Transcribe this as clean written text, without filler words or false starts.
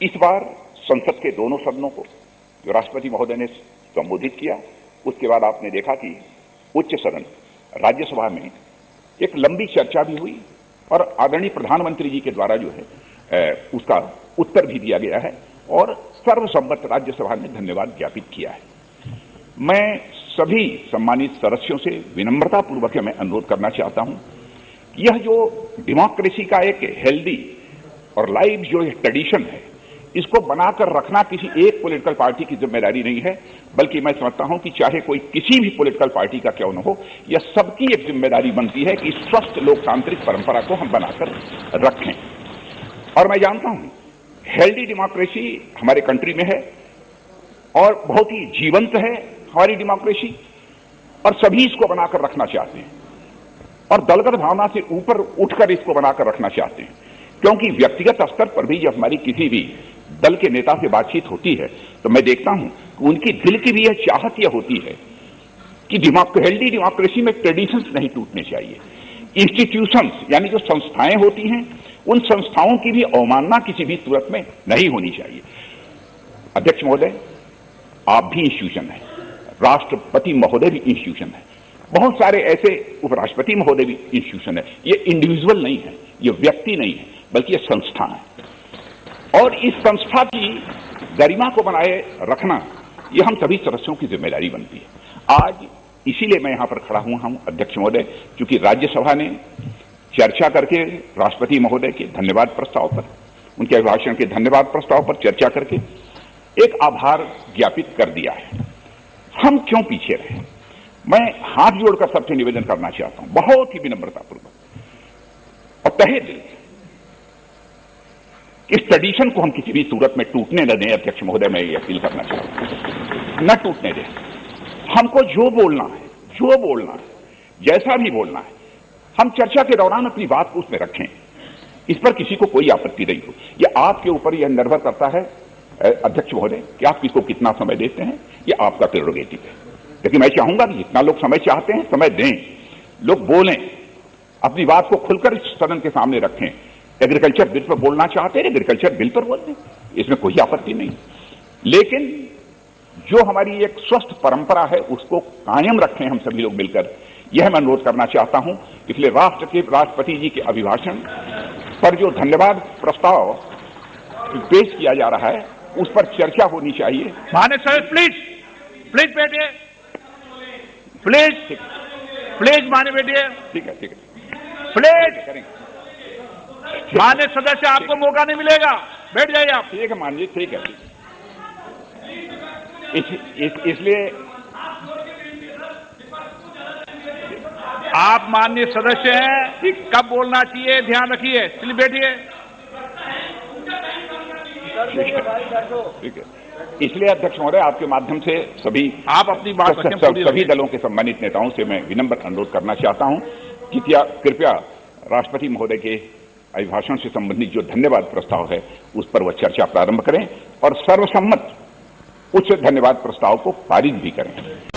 इस बार संसद के दोनों सदनों को जो राष्ट्रपति महोदय ने संबोधित किया, उसके बाद आपने देखा कि उच्च सदन राज्यसभा में एक लंबी चर्चा भी हुई और आदरणीय प्रधानमंत्री जी के द्वारा जो है उसका उत्तर भी दिया गया है और सर्वसम्मत राज्यसभा ने धन्यवाद ज्ञापित किया है। मैं सभी सम्मानित सदस्यों से विनम्रता पूर्वक मैं अनुरोध करना चाहता हूं कि यह जो डेमोक्रेसी का एक हेल्दी और लाइव जो ट्रेडिशन है, इसको बनाकर रखना किसी एक पॉलिटिकल पार्टी की जिम्मेदारी नहीं है, बल्कि मैं समझता हूं कि चाहे कोई किसी भी पॉलिटिकल पार्टी का क्यों न हो, यह सबकी एक जिम्मेदारी बनती है कि स्वस्थ लोकतांत्रिक परंपरा को हम बनाकर रखें। और मैं जानता हूं हेल्दी डेमोक्रेसी हमारे कंट्री में है और बहुत ही जीवंत है हमारी डेमोक्रेसी, और सभी इसको बनाकर रखना चाहते हैं और दलगत भावना से ऊपर उठकर इसको बनाकर रखना चाहते हैं, क्योंकि व्यक्तिगत स्तर पर भी जब हमारी किसी भी दल के नेता से बातचीत होती है तो मैं देखता हूं कि उनकी दिल की भी यह चाहत यह होती है कि हेल्दी डेमोक्रेसी में ट्रेडिशंस नहीं टूटने चाहिए। इंस्टीट्यूशंस यानी जो संस्थाएं होती हैं, उन संस्थाओं की भी अवमानना किसी भी सूरत में नहीं होनी चाहिए। अध्यक्ष महोदय, आप भी इंस्टीट्यूशन है, राष्ट्रपति महोदय भी इंस्टीट्यूशन है, बहुत सारे ऐसे उपराष्ट्रपति महोदय भी इंस्टीट्यूशन है। ये इंडिविजुअल नहीं है, ये व्यक्ति नहीं है, बल्कि ये संस्था है और इस संस्था की गरिमा को बनाए रखना ये हम सभी सदस्यों की जिम्मेदारी बनती है। आज इसीलिए मैं यहां पर खड़ा हुआ हूं अध्यक्ष महोदय, क्योंकि राज्यसभा ने चर्चा करके राष्ट्रपति महोदय के धन्यवाद प्रस्ताव पर, उनके अभिभाषण के धन्यवाद प्रस्ताव पर चर्चा करके एक आभार ज्ञापित कर दिया है। हम क्यों पीछे रहे? मैं हाथ जोड़कर सबसे निवेदन करना चाहता हूं, बहुत ही विनम्रतापूर्वक और तहे दिल से, इस ट्रेडिशन को हम किसी भी सूरत में टूटने न दें। अध्यक्ष महोदय, मैं ये अपील करना चाहता हूं, न टूटने दें। हमको जो बोलना है, जैसा भी बोलना है, हम चर्चा के दौरान अपनी बात को उसमें रखें, इस पर किसी को कोई आपत्ति नहीं हो। यह आपके ऊपर यह निर्भर करता है अध्यक्ष महोदय कि आप किसको कितना समय देते हैं, यह आपका प्रेरोगेटिव है। लेकिन मैं चाहूंगा कि जितना लोग समय चाहते हैं समय दें, लोग बोलें, अपनी बात को खुलकर इस सदन के सामने रखें। एग्रीकल्चर बिल पर बोलना चाहते हैं, एग्रीकल्चर बिल पर बोल दें, इसमें कोई आपत्ति नहीं। लेकिन जो हमारी एक स्वस्थ परंपरा है उसको कायम रखें हम सभी लोग मिलकर, यह मैं अनुरोध करना चाहता हूं। इसलिए राष्ट्रपति जी के अभिभाषण पर जो धन्यवाद प्रस्ताव पेश किया जा रहा है उस पर चर्चा होनी चाहिए। माननीय सदस्य प्लीज बैठिए, प्लीज माननीय बैठिए। ठीक है प्लीज करेंगे। माननीय सदस्य, आपको मौका नहीं मिलेगा, बैठ जाइए आप। ठीक है मान लीजिए, ठीक है। इसलिए आप माननीय सदस्य हैं, कब बोलना चाहिए ध्यान रखिए। चलिए बैठिए। ठीक है। इसलिए अध्यक्ष महोदय, आपके माध्यम से आप अपनी बात सभी दलों के सम्मानित नेताओं से मैं विनम्र अनुरोध करना चाहता हूं कि कृपया राष्ट्रपति महोदय के अभिभाषण से संबंधित जो धन्यवाद प्रस्ताव है उस पर वह चर्चा प्रारंभ करें और सर्वसम्मत उच्च धन्यवाद प्रस्ताव को पारित भी करें।